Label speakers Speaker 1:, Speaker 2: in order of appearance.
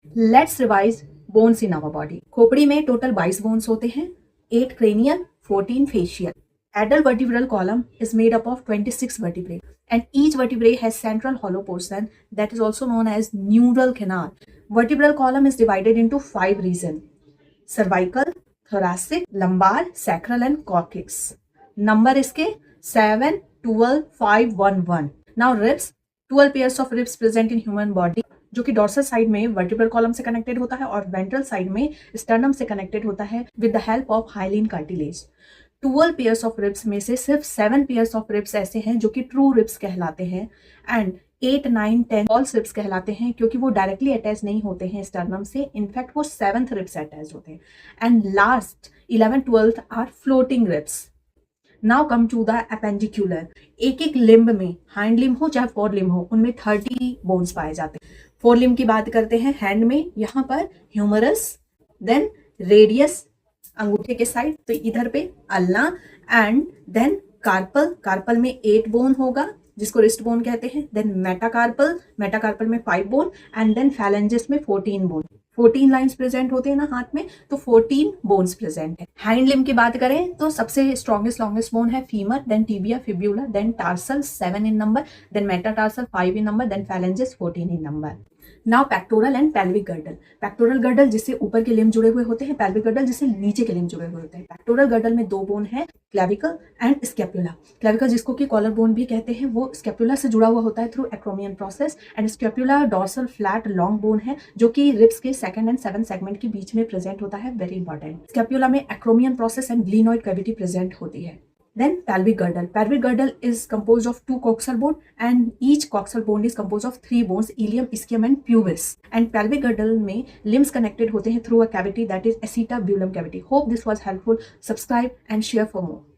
Speaker 1: Let's revise bones in our body. खोपड़ी में total 22 bones होते हैं, 8 cranial, 14 facial. Adult vertebral column is made up of 26 vertebrae, and each vertebrae has central hollow portion that is also known as neural canal. Vertebral column is divided into 5 regions: cervical, thoracic, lumbar, sacral and coccyx. Number इसके 7, 12, 5, 1, 1. Now ribs, 12 pairs of ribs present in human body, जो कि dorsal side में vertebral column से connected होता है और ventral side में sternum से कनेक्टेड होता है with the help of hyaline cartilage. 12 pairs of ribs में से सिर्फ 7 पेयर्स ऑफ रिब्स ऐसे हैं जो कि ट्रू रिब्स कहलाते हैं, एंड 8, 9, 10 फॉल्स रिब्स कहलाते हैं क्योंकि वो डायरेक्टली अटैच नहीं होते हैं स्टर्नम से, इनफैक्ट वो 7th रिब्स अटैच होते हैं, and last 11, 12 are floating ribs. Now come to the appendicular. एक एक लिम्ब में, हाइंड लिम्ब हो चाहे फोर लिम्ब हो, उनमें 30 बोन्स पाए जाते हैं। फोर लिम्ब की बात करते हैं, हैंड में यहाँ पर ह्यूमरस, देन रेडियस अंगूठे के साइड, तो इधर पे ulna, and then carpal, carpal में 8 बोन होगा जिसको रिस्ट बोन कहते हैं, देन मेटाकार्पल, मेटाकार्पल में 5 बोन, एंड देन फैलेंजिस में 14 बोन। 14 लाइंस प्रेजेंट होते हैं ना हाथ में, तो 14 बोन्स प्रेजेंट है। हाइंड लिम्ब की बात करें तो सबसे स्ट्रॉन्गेस्ट लॉन्गेस्ट बोन है femur, then tibia, fibula, then tarsal 7 in number, then metatarsal 5 in number, then phalanges 14 in number. Now pectoral and pelvic girdle. Pectoral girdle जिससे ऊपर के लिम्ब जुड़े हुए होते हैं, पेल्विक गर्डल जिससे नीचे के लिम्ब जुड़े हुए होते हैं। पेक्टोरल गर्डल में 2 बोन है, क्लेविकल एंड स्कैपुला। क्लेविकल जिसको कि कॉलर बोन भी कहते हैं, वो स्कैपुला से जुड़ा हुआ होता है through acromion process, and scapula dorsal flat long bone है जो कि रिब्स के 2nd एंड 7th सेगमेंट के बीच में प्रेजेंट होता है, वेरी इंपॉर्टेंट। स्कैपुला में acromion process and glenoid cavity present होती है। Then pelvic girdle. Pelvic girdle is composed of 2 coxal bone, and each coxal bone is composed of 3 bones: ilium, ischium and pubis. And pelvic girdle में limbs connected होते हैं through a cavity that is acetabulum cavity. Hope this was helpful. Subscribe and share for more.